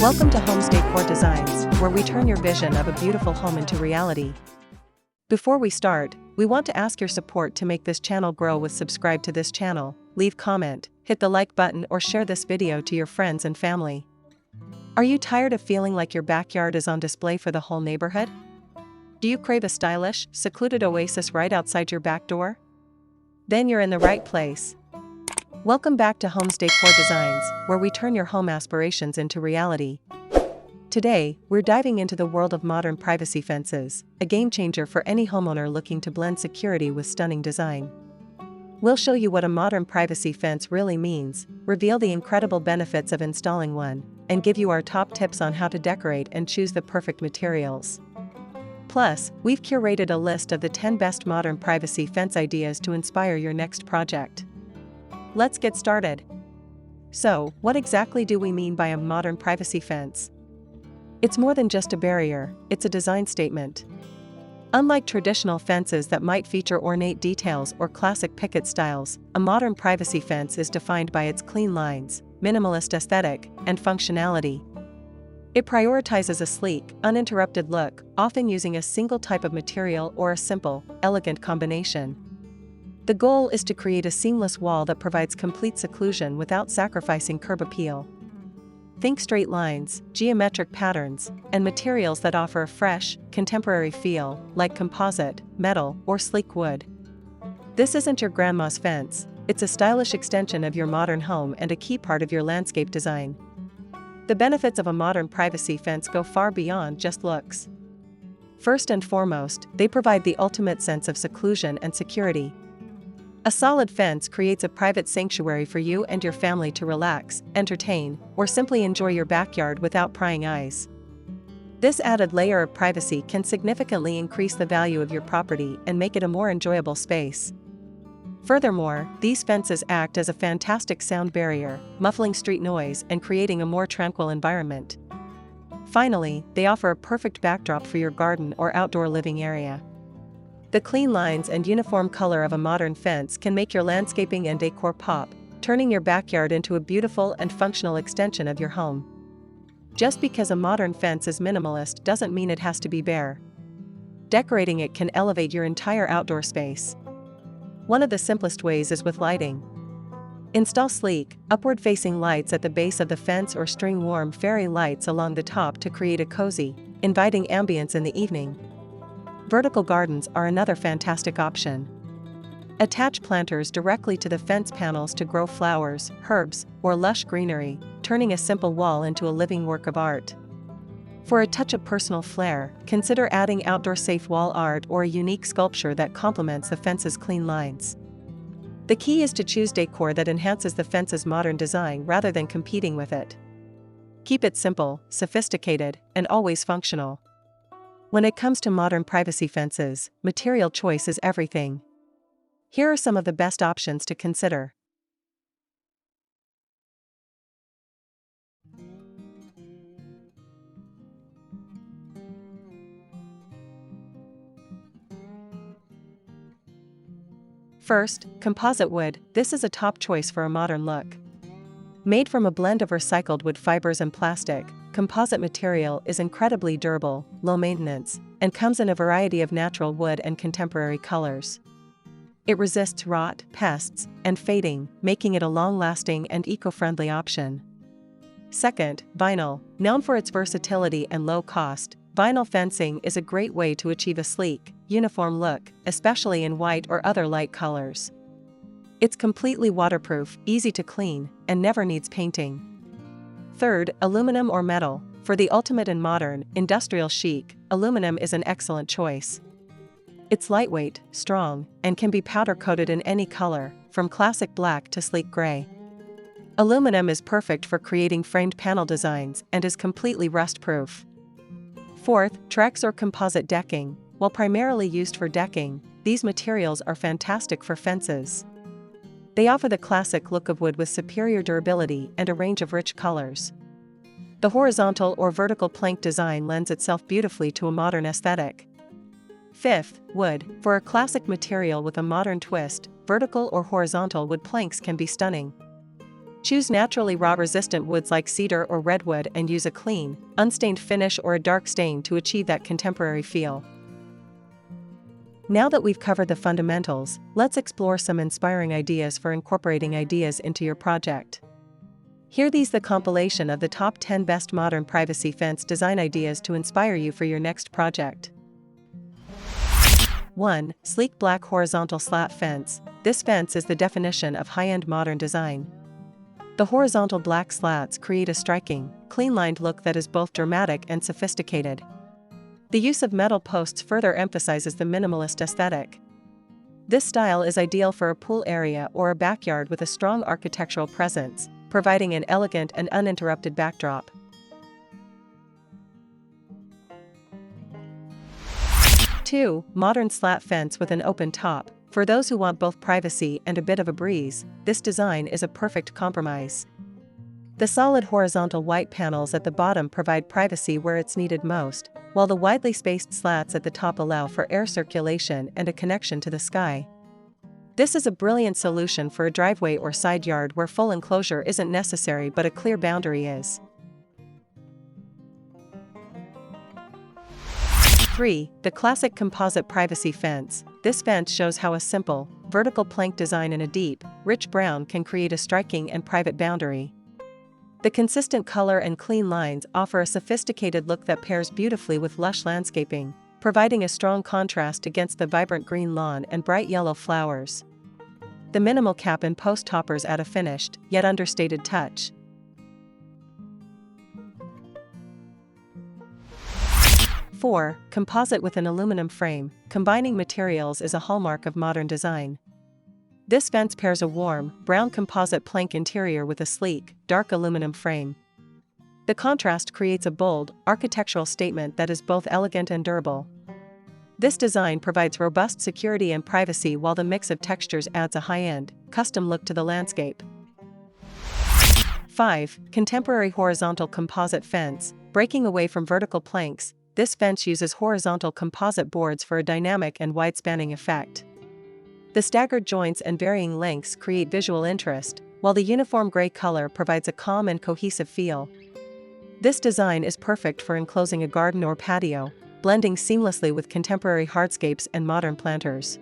Welcome to Homes Decor Designs, where we turn your vision of a beautiful home into reality. Before we start, we want to ask your support to make this channel grow with subscribe to this channel, leave comment, hit the like button or share this video to your friends and family. Are you tired of feeling like your backyard is on display for the whole neighborhood? Do you crave a stylish, secluded oasis right outside your back door? Then you're in the right place. Welcome back to Homes Decor Designs, where we turn your home aspirations into reality. Today, we're diving into the world of modern privacy fences, a game changer for any homeowner looking to blend security with stunning design. We'll show you what a modern privacy fence really means, reveal the incredible benefits of installing one, and give you our top tips on how to decorate and choose the perfect materials. Plus, we've curated a list of the 10 best modern privacy fence ideas to inspire your next project. Let's get started. So, what exactly do we mean by a modern privacy fence? It's more than just a barrier, it's a design statement. Unlike traditional fences that might feature ornate details or classic picket styles, a modern privacy fence is defined by its clean lines, minimalist aesthetic, and functionality. It prioritizes a sleek, uninterrupted look, often using a single type of material or a simple, elegant combination. The goal is to create a seamless wall that provides complete seclusion without sacrificing curb appeal. Think straight lines, geometric patterns, and materials that offer a fresh, contemporary feel, like composite, metal, or sleek wood. This isn't your grandma's fence, it's a stylish extension of your modern home and a key part of your landscape design. The benefits of a modern privacy fence go far beyond just looks. First and foremost, they provide the ultimate sense of seclusion and security. A solid fence creates a private sanctuary for you and your family to relax, entertain, or simply enjoy your backyard without prying eyes. This added layer of privacy can significantly increase the value of your property and make it a more enjoyable space. Furthermore, these fences act as a fantastic sound barrier, muffling street noise and creating a more tranquil environment. Finally, they offer a perfect backdrop for your garden or outdoor living area. The clean lines and uniform color of a modern fence can make your landscaping and decor pop, turning your backyard into a beautiful and functional extension of your home. Just because a modern fence is minimalist doesn't mean it has to be bare. Decorating it can elevate your entire outdoor space. One of the simplest ways is with lighting. Install sleek, upward-facing lights at the base of the fence or string warm fairy lights along the top to create a cozy, inviting ambience in the evening. Vertical gardens are another fantastic option. Attach planters directly to the fence panels to grow flowers, herbs, or lush greenery, turning a simple wall into a living work of art. For a touch of personal flair, consider adding outdoor-safe wall art or a unique sculpture that complements the fence's clean lines. The key is to choose decor that enhances the fence's modern design rather than competing with it. Keep it simple, sophisticated, and always functional. When it comes to modern privacy fences, material choice is everything. Here are some of the best options to consider. First, composite wood. This is a top choice for a modern look. Made from a blend of recycled wood fibers and plastic, composite material is incredibly durable, low maintenance, and comes in a variety of natural wood and contemporary colors. It resists rot, pests, and fading, making it a long-lasting and eco-friendly option. Second, vinyl. Known for its versatility and low cost, vinyl fencing is a great way to achieve a sleek, uniform look, especially in white or other light colors. It's completely waterproof, easy to clean, and never needs painting. Third, aluminum or metal. For the ultimate in modern, industrial chic, aluminum is an excellent choice. It's lightweight, strong, and can be powder-coated in any color, from classic black to sleek gray. Aluminum is perfect for creating framed panel designs and is completely rust-proof. Fourth, Trex or composite decking. While primarily used for decking, these materials are fantastic for fences. They offer the classic look of wood with superior durability and a range of rich colors. The horizontal or vertical plank design lends itself beautifully to a modern aesthetic. Fifth, wood. For a classic material with a modern twist, vertical or horizontal wood planks can be stunning. Choose naturally rot-resistant woods like cedar or redwood and use a clean, unstained finish or a dark stain to achieve that contemporary feel. Now that we've covered the fundamentals, let's explore some inspiring ideas for incorporating ideas into your project. Here's the compilation of the top 10 best modern privacy fence design ideas to inspire you for your next project. 1. Sleek black horizontal slat fence. This fence is the definition of high-end modern design. The horizontal black slats create a striking, clean-lined look that is both dramatic and sophisticated. The use of metal posts further emphasizes the minimalist aesthetic. This style is ideal for a pool area or a backyard with a strong architectural presence, providing an elegant and uninterrupted backdrop. 2. Modern slat fence with an open top. For those who want both privacy and a bit of a breeze, this design is a perfect compromise. The solid horizontal white panels at the bottom provide privacy where it's needed most, while the widely spaced slats at the top allow for air circulation and a connection to the sky. This is a brilliant solution for a driveway or side yard where full enclosure isn't necessary but a clear boundary is. 3. The classic composite privacy fence. This fence shows how a simple, vertical plank design in a deep, rich brown can create a striking and private boundary. The consistent color and clean lines offer a sophisticated look that pairs beautifully with lush landscaping, providing a strong contrast against the vibrant green lawn and bright yellow flowers. The minimal cap and post toppers add a finished, yet understated touch. 4. Composite with an aluminum frame. Combining materials is a hallmark of modern design. This fence pairs a warm, brown composite plank interior with a sleek, dark aluminum frame. The contrast creates a bold, architectural statement that is both elegant and durable. This design provides robust security and privacy while the mix of textures adds a high-end, custom look to the landscape. 5. Contemporary horizontal composite fence. Breaking away from vertical planks, this fence uses horizontal composite boards for a dynamic and wide-spanning effect. The staggered joints and varying lengths create visual interest, while the uniform gray color provides a calm and cohesive feel. This design is perfect for enclosing a garden or patio, blending seamlessly with contemporary hardscapes and modern planters.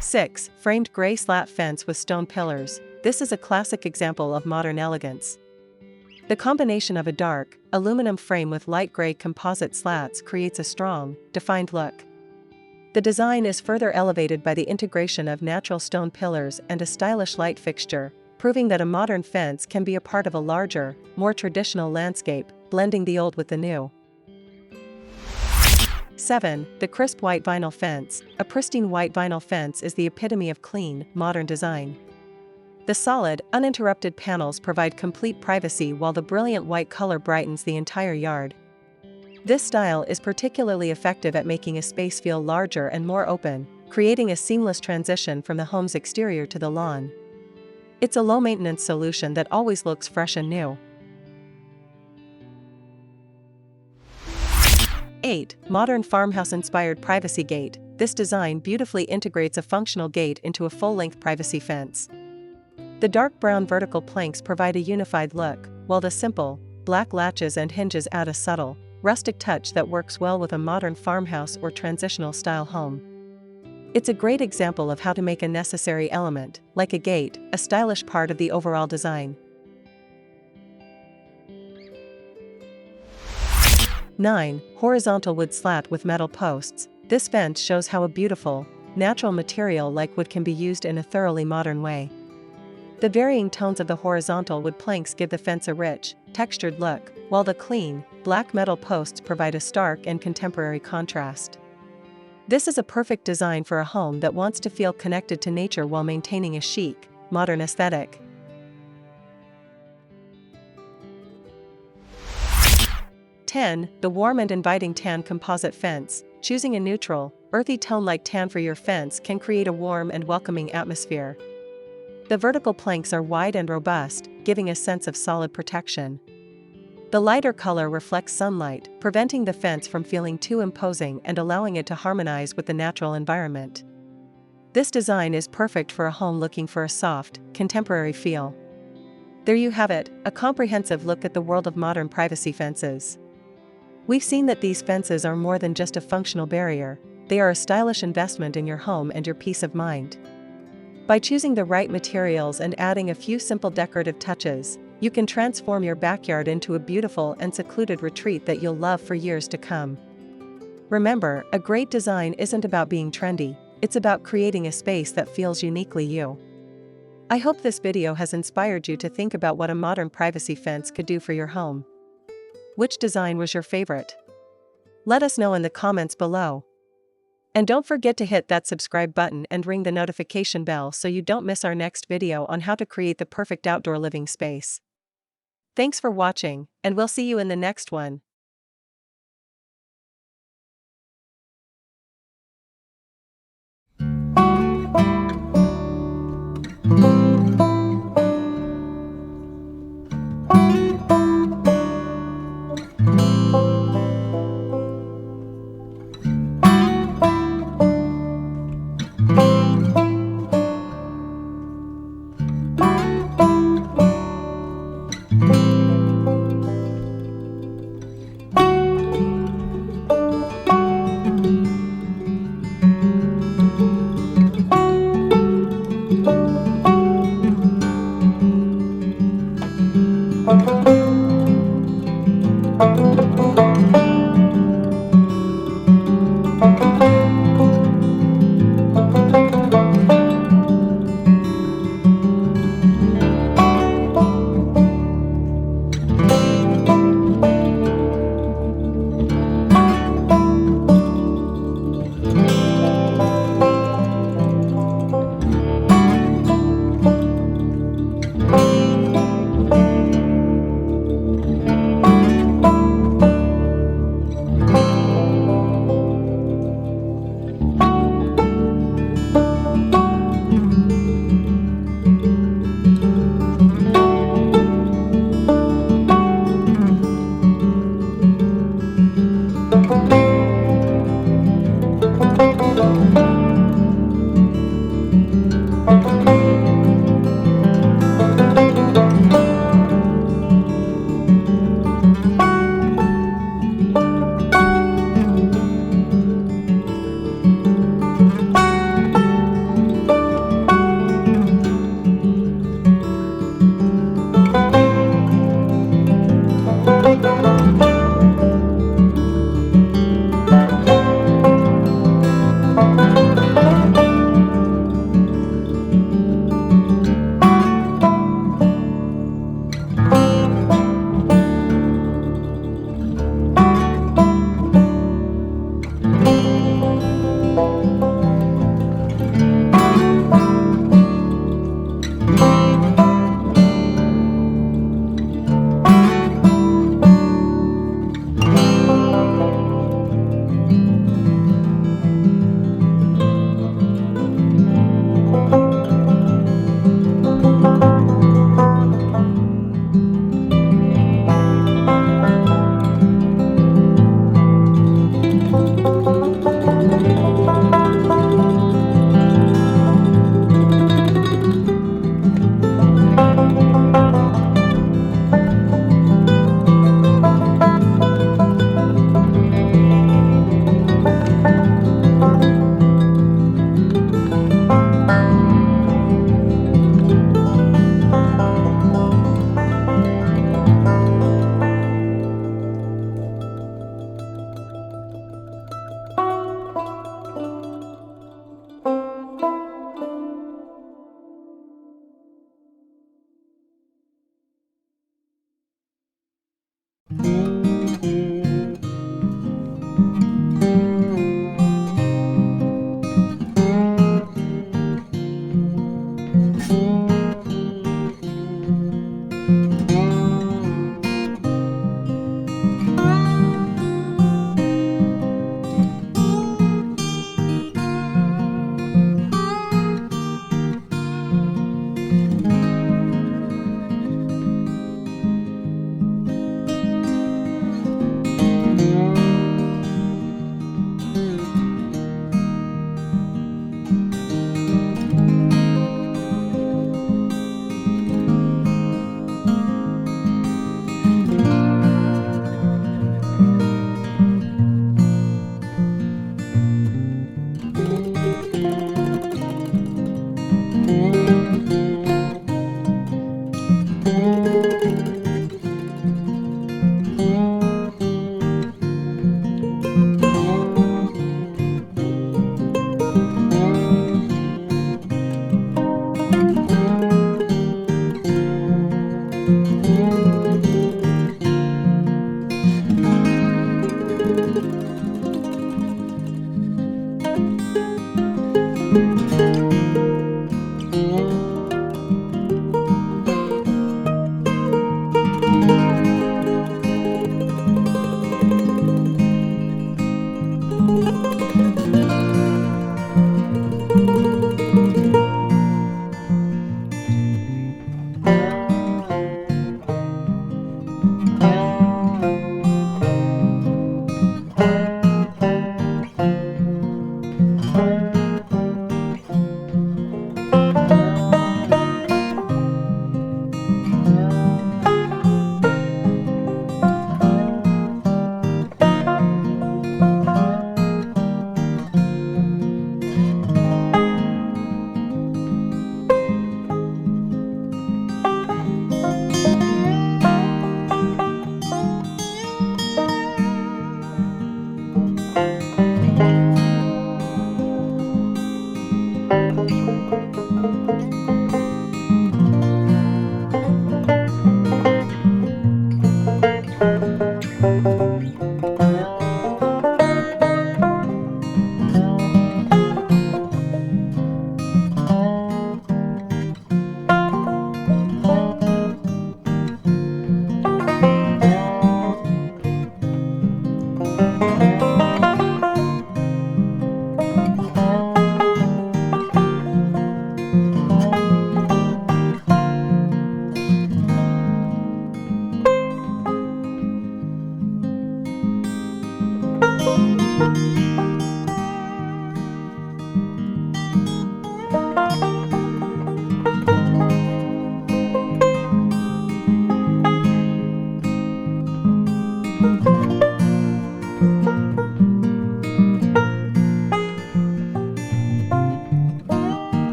6. Framed gray slat fence with stone pillars. This is a classic example of modern elegance. The combination of a dark, aluminum frame with light gray composite slats creates a strong, defined look. The design is further elevated by the integration of natural stone pillars and a stylish light fixture, proving that a modern fence can be a part of a larger, more traditional landscape, blending the old with the new. 7. The crisp white vinyl fence. A pristine white vinyl fence is the epitome of clean, modern design. The solid, uninterrupted panels provide complete privacy while the brilliant white color brightens the entire yard. This style is particularly effective at making a space feel larger and more open, creating a seamless transition from the home's exterior to the lawn. It's a low-maintenance solution that always looks fresh and new. 8. Modern farmhouse-inspired privacy gate. This design beautifully integrates a functional gate into a full-length privacy fence. The dark brown vertical planks provide a unified look, while the simple, black latches and hinges add a subtle, rustic touch that works well with a modern farmhouse or transitional-style home. It's a great example of how to make a necessary element, like a gate, a stylish part of the overall design. 9. Horizontal wood slat with metal posts. This fence shows how a beautiful, natural material like wood can be used in a thoroughly modern way. The varying tones of the horizontal wood planks give the fence a rich, textured look, while the clean, black metal posts provide a stark and contemporary contrast. This is a perfect design for a home that wants to feel connected to nature while maintaining a chic, modern aesthetic. 10. The warm and inviting tan composite fence. Choosing a neutral, earthy tone like tan for your fence can create a warm and welcoming atmosphere. The vertical planks are wide and robust, giving a sense of solid protection. The lighter color reflects sunlight, preventing the fence from feeling too imposing and allowing it to harmonize with the natural environment. This design is perfect for a home looking for a soft, contemporary feel. There you have it, a comprehensive look at the world of modern privacy fences. We've seen that these fences are more than just a functional barrier, they are a stylish investment in your home and your peace of mind. By choosing the right materials and adding a few simple decorative touches, you can transform your backyard into a beautiful and secluded retreat that you'll love for years to come. Remember, a great design isn't about being trendy, it's about creating a space that feels uniquely you. I hope this video has inspired you to think about what a modern privacy fence could do for your home. Which design was your favorite? Let us know in the comments below. And don't forget to hit that subscribe button and ring the notification bell so you don't miss our next video on how to create the perfect outdoor living space. Thanks for watching, and we'll see you in the next one.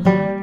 you.